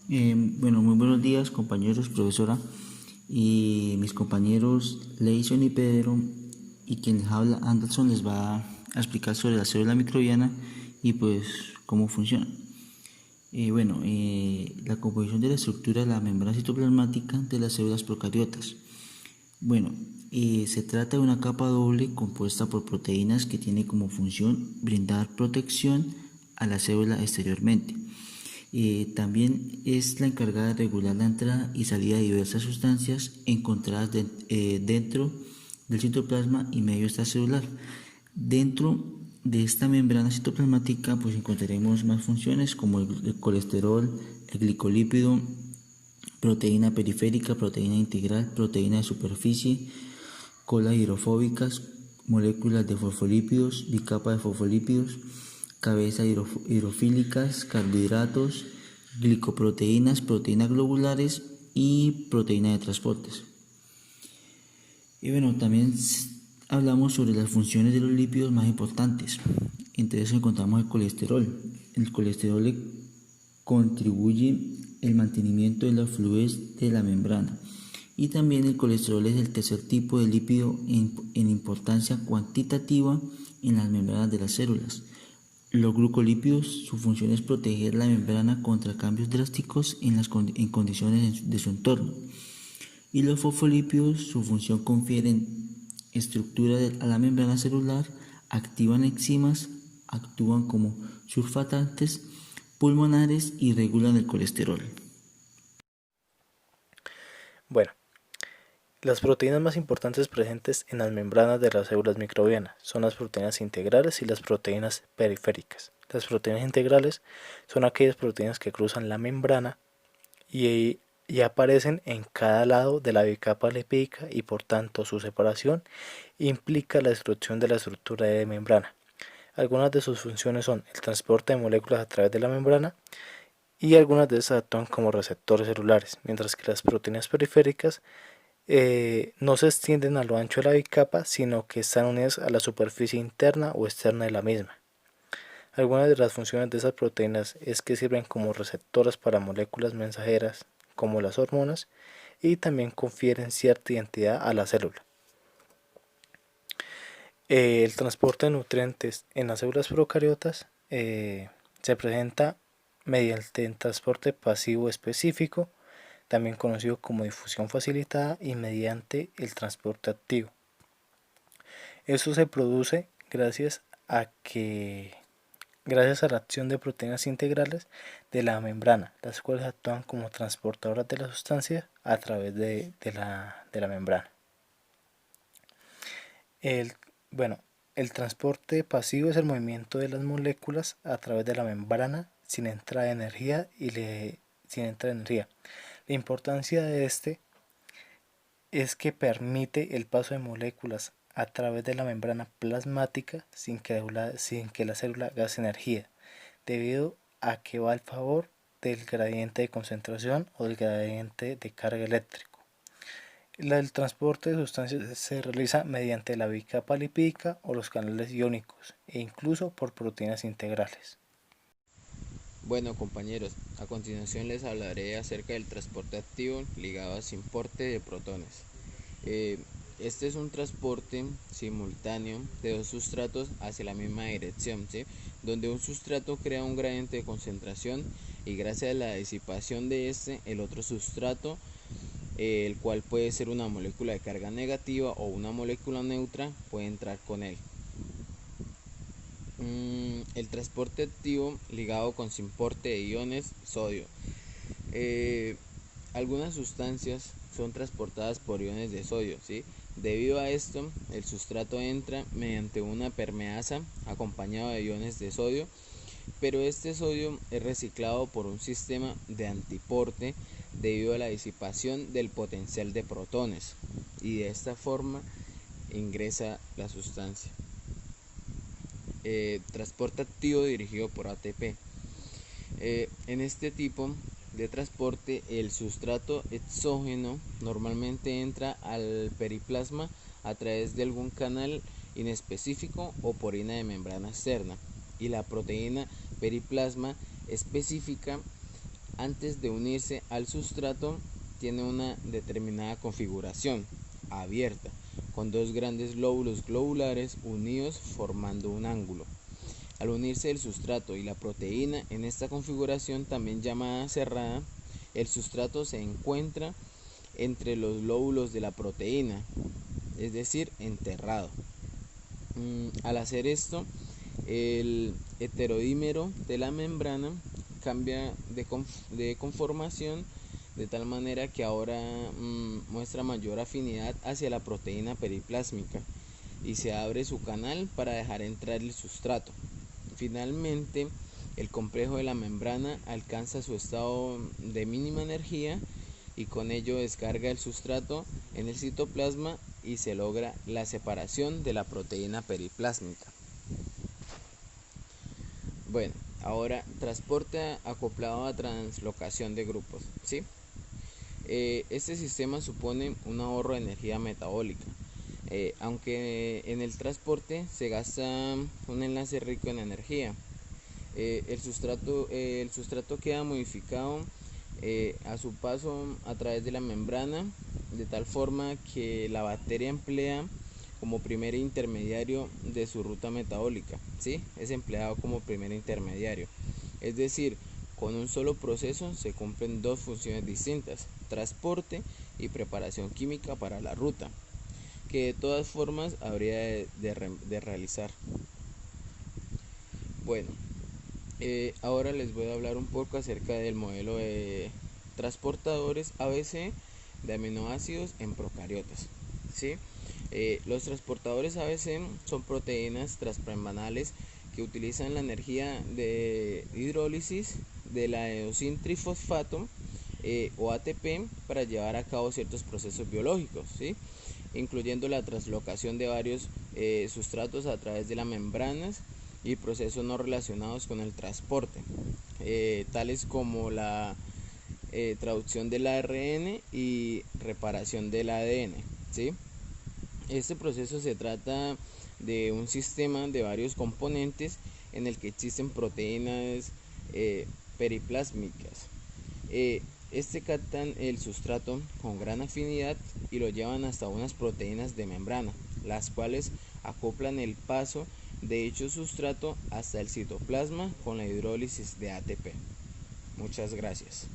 Bueno, muy buenos días compañeros, profesora y mis compañeros Leison y Pedro y quien les habla Anderson les va a explicar sobre la célula microbiana y pues cómo funciona. La composición de la estructura de la membrana citoplasmática de las células procariotas. Bueno, Se trata de una capa doble compuesta por proteínas que tiene como función brindar protección a la célula exteriormente. También es la encargada de regular la entrada y salida de diversas sustancias encontradas dentro del citoplasma y medio extracelular. Dentro de esta membrana citoplasmática pues encontraremos más funciones como el colesterol, el glicolípido, proteína periférica, proteína integral, proteína de superficie, colas hidrofóbicas, moléculas de fosfolípidos, bicapa de fosfolípidos, cabezas hidrofílicas, carbohidratos, glicoproteínas, proteínas globulares y proteínas de transportes. También hablamos sobre las funciones de los lípidos más importantes. Entre eso encontramos el colesterol. El colesterol contribuye el mantenimiento de la fluidez de la membrana. Y también el colesterol es el tercer tipo de lípido en importancia cuantitativa en las membranas de las células. Los glucolípidos, su función es proteger la membrana contra cambios drásticos en condiciones de su entorno. Y los fosfolípidos, su función confieren estructura a la membrana celular, activan enzimas, actúan como surfatantes pulmonares y regulan el colesterol. Bueno, las proteínas más importantes presentes en las membranas de las células microbianas son las proteínas integrales y las proteínas periféricas. Las proteínas integrales son aquellas proteínas que cruzan la membrana y aparecen en cada lado de la bicapa lipídica y por tanto su separación implica la destrucción de la estructura de membrana. Algunas de sus funciones son el transporte de moléculas a través de la membrana y algunas de esas actúan como receptores celulares, mientras que las proteínas periféricas no se extienden a lo ancho de la bicapa, sino que están unidas a la superficie interna o externa de la misma. Algunas de las funciones de esas proteínas es que sirven como receptoras para moléculas mensajeras, como las hormonas, y también confieren cierta identidad a la célula. El transporte de nutrientes en las células procariotas se presenta mediante el transporte pasivo específico, también conocido como difusión facilitada, y mediante el transporte activo. Esto se produce gracias a la acción de proteínas integrales de la membrana, las cuales actúan como transportadoras de la sustancia a través de la membrana. El, bueno, el transporte pasivo es el movimiento de las moléculas a través de la membrana sin entrada de energía La importancia de este es que permite el paso de moléculas a través de la membrana plasmática sin que la célula gaste energía, debido a que va al favor del gradiente de concentración o del gradiente de carga eléctrico. El transporte de sustancias se realiza mediante la bicapa lipídica o los canales iónicos e incluso por proteínas integrales. Bueno compañeros, a continuación les hablaré acerca del transporte activo ligado a transporte de protones. Eh, este es un transporte simultáneo de dos sustratos hacia la misma dirección, ¿sí? Donde un sustrato crea un gradiente de concentración y gracias a la disipación de este, el otro sustrato, el cual puede ser una molécula de carga negativa o una molécula neutra, puede entrar con él. El transporte activo ligado con transporte de iones sodio. Eh, Algunas sustancias son transportadas por iones de sodio, ¿sí? Debido a esto, el sustrato entra mediante una permeasa acompañado de iones de sodio, pero este sodio es reciclado por un sistema de antiporte debido a la disipación del potencial de protones y de esta forma ingresa la sustancia. Transporte activo dirigido por ATP. En este tipo de transporte, el sustrato exógeno normalmente entra al periplasma a través de algún canal inespecífico o por orina de membrana externa, y la proteína periplasma específica antes de unirse al sustrato tiene una determinada configuración, abierta, con dos grandes lóbulos globulares unidos formando un ángulo. Al unirse el sustrato y la proteína en esta configuración, también llamada cerrada, el sustrato se encuentra entre los lóbulos de la proteína, es decir, enterrado. Al hacer esto, el heterodímero de la membrana cambia de conformación de tal manera que ahora muestra mayor afinidad hacia la proteína periplásmica y se abre su canal para dejar entrar el sustrato. Finalmente, el complejo de la membrana alcanza su estado de mínima energía y con ello descarga el sustrato en el citoplasma y se logra la separación de la proteína periplásmica. Bueno, ahora transporte acoplado a translocación de grupos, ¿sí? Este sistema supone un ahorro de energía metabólica, aunque en el transporte se gasta un enlace rico en energía. El sustrato queda modificado a su paso a través de la membrana, de tal forma que la bacteria emplea como primer intermediario de su ruta metabólica, ¿sí? Es empleado como primer intermediario. Es decir, con un solo proceso se cumplen dos funciones distintas, transporte y preparación química para la ruta, que de todas formas habría de realizar. Bueno, ahora les voy a hablar un poco acerca del modelo de transportadores ABC de aminoácidos en procariotas, ¿sí? Los transportadores ABC son proteínas transmembranares que utilizan la energía de hidrólisis de la adenosín-trifosfato o ATP para llevar a cabo ciertos procesos biológicos, ¿sí? Incluyendo la translocación de varios sustratos a través de las membranas y procesos no relacionados con el transporte, tales como la traducción del ARN y reparación del ADN, ¿sí? Este proceso se trata de un sistema de varios componentes en el que existen proteínas periplásmicas. Captan el sustrato con gran afinidad y lo llevan hasta unas proteínas de membrana, las cuales acoplan el paso de dicho sustrato hasta el citoplasma con la hidrólisis de ATP. Muchas gracias.